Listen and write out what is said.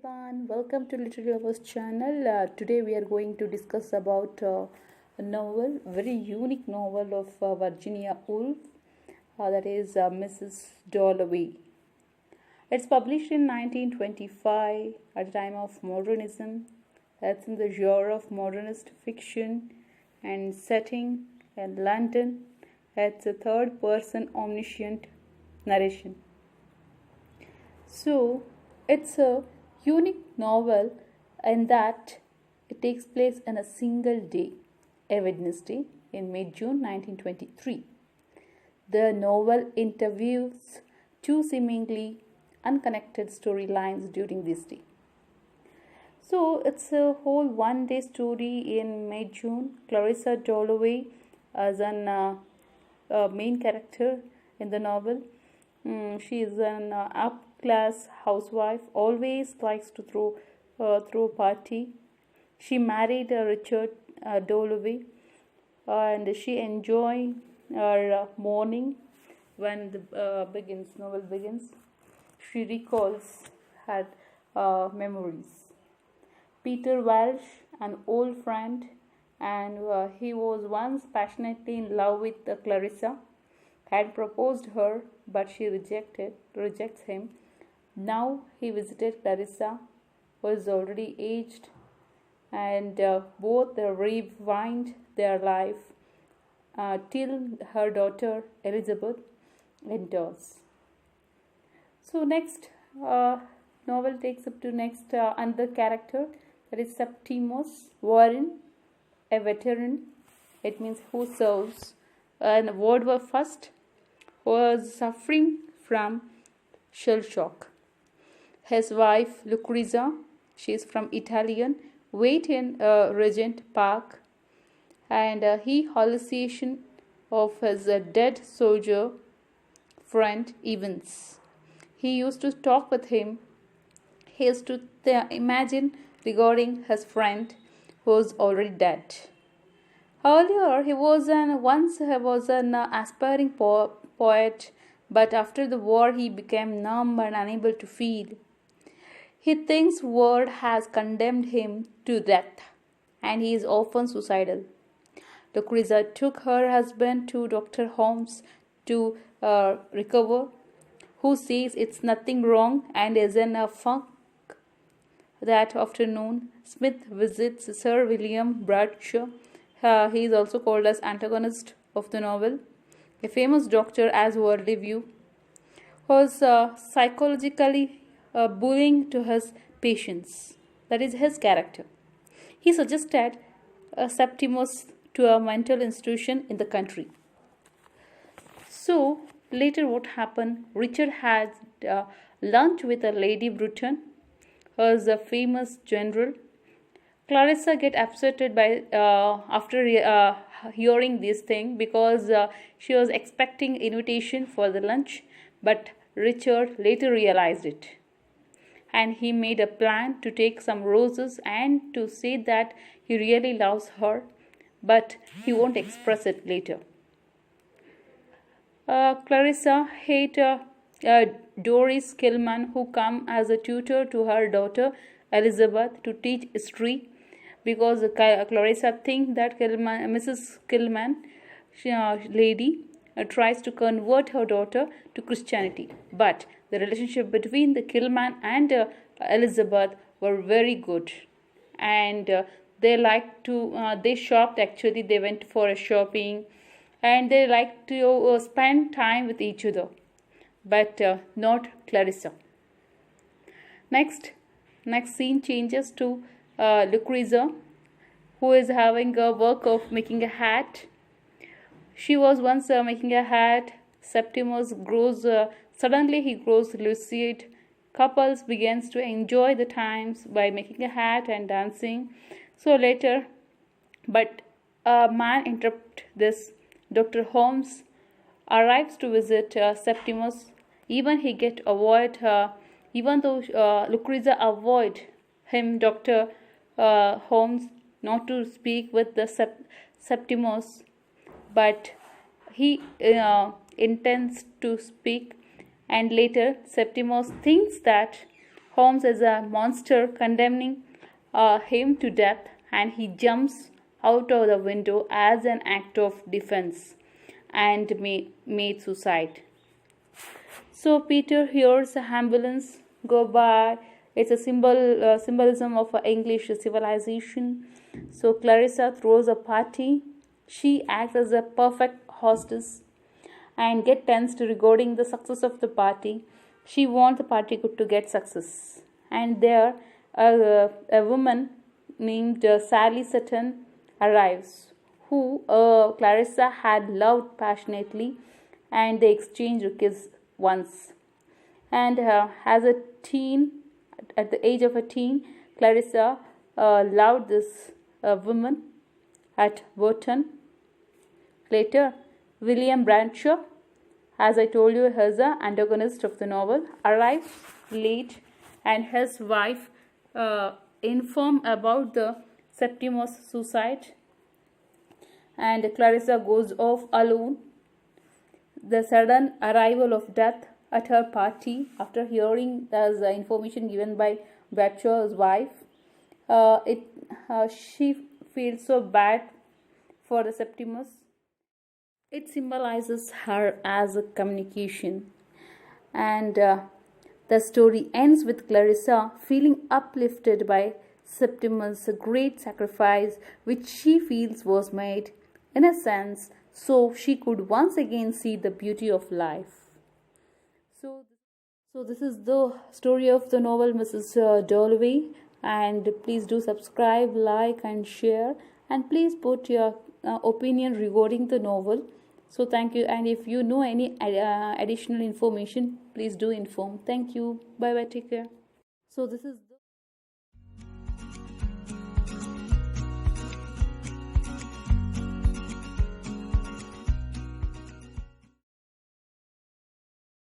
everyone, welcome to Literary Lovers channel. Today we are going to discuss about a novel, very unique novel of Virginia Woolf, that is Mrs. Dalloway. It's published in 1925 at the time of modernism. It's in the genre of modernist fiction and setting in London. It's a third person omniscient narration. So it's a unique novel in that it takes place in a single day, a Wednesday in mid-June 1923. The novel interviews two seemingly unconnected storylines during this day. So it's a whole one-day story in mid-June. Clarissa Dalloway as an main character in the novel. She is an up-class housewife, always likes to throw a party. She married Richard Dalloway, and she enjoy her morning when the novel begins. She recalls her memories. Peter Walsh, an old friend, and he was once passionately in love with Clarissa, had proposed her, but she rejects him. Now he visited Clarissa, who is already aged, and both rewind their life till her daughter Elizabeth enters. So next novel takes up to next another character, that is Septimus Warren, a veteran. It means who serves in World War I, was suffering from shell shock. His wife Lucrezia, she is from Italian, wait in Regent Park, and he hallucination of his dead soldier friend Evans. He used to talk with him. He used to imagine regarding his friend who was already dead. Earlier, he was an aspiring poet, but after the war, he became numb and unable to feel. He thinks world has condemned him to death, and he is often suicidal. Lucrezia took her husband to Dr. Holmes to recover, who says it's nothing wrong and is in a funk. That afternoon, Smith visits Sir William Bradshaw. He is also called as antagonist of the novel, a famous doctor as worldly view, was psychologically bullying to his patients. That is his character. He suggested Septimus to a mental institution in the country. So later what happened? Richard had lunch with a Lady Bruton, who is a famous general. Clarissa get upset by after hearing this thing, because she was expecting invitation for the lunch, but Richard later realized it, and he made a plan to take some roses and to say that he really loves her, but he won't express it later. Clarissa hates Doris Kilman, who come as a tutor to her daughter Elizabeth to teach history, because Clarissa thinks that Mrs. Kilman, lady, tries to convert her daughter to Christianity. But the relationship between the Kilman and Elizabeth were very good, and they shopped. Actually, they went for a shopping, and they liked to spend time with each other, but not Clarissa. Next scene changes to Lucrezia, who is having a work of making a hat. She was once making a hat. Septimus suddenly he grows lucid. Couples begins to enjoy the times by making a hat and dancing. So later, but a man interrupts this. Dr. Holmes arrives to visit Septimus. Even though Lucrezia avoid him, Dr. Holmes not to speak with the Septimus, but he intends to speak, and later Septimus thinks that Holmes as a monster, condemning him to death, and he jumps out of the window as an act of defense and made suicide. So Peter hears the ambulance go by. It's a symbolism of English civilization. So Clarissa throws a party. She acts as a perfect hostess and get tensed regarding the success of the party. She wants the party to get success. And there, a woman named Sally Sutton arrives, who Clarissa had loved passionately, and they exchange a kiss once. And as a teen, at the age of a teen, Clarissa loved this woman at Burton. Later, William Bradshaw, as I told you, is the antagonist of the novel, arrives late, and his wife informs about the Septimus suicide, and Clarissa goes off alone. The sudden arrival of death at her party, after hearing the information given by Bradshaw's wife, she feels so bad for the Septimus. It symbolizes her as a communication, and the story ends with Clarissa feeling uplifted by Septimus' great sacrifice, which she feels was made in a sense so she could once again see the beauty of life. So this is the story of the novel Mrs. Dalloway, and please do subscribe, like and share, and please put your opinion regarding the novel. So thank you, and if you know any additional information, please do inform. Thank you. Bye bye. Take care. So this is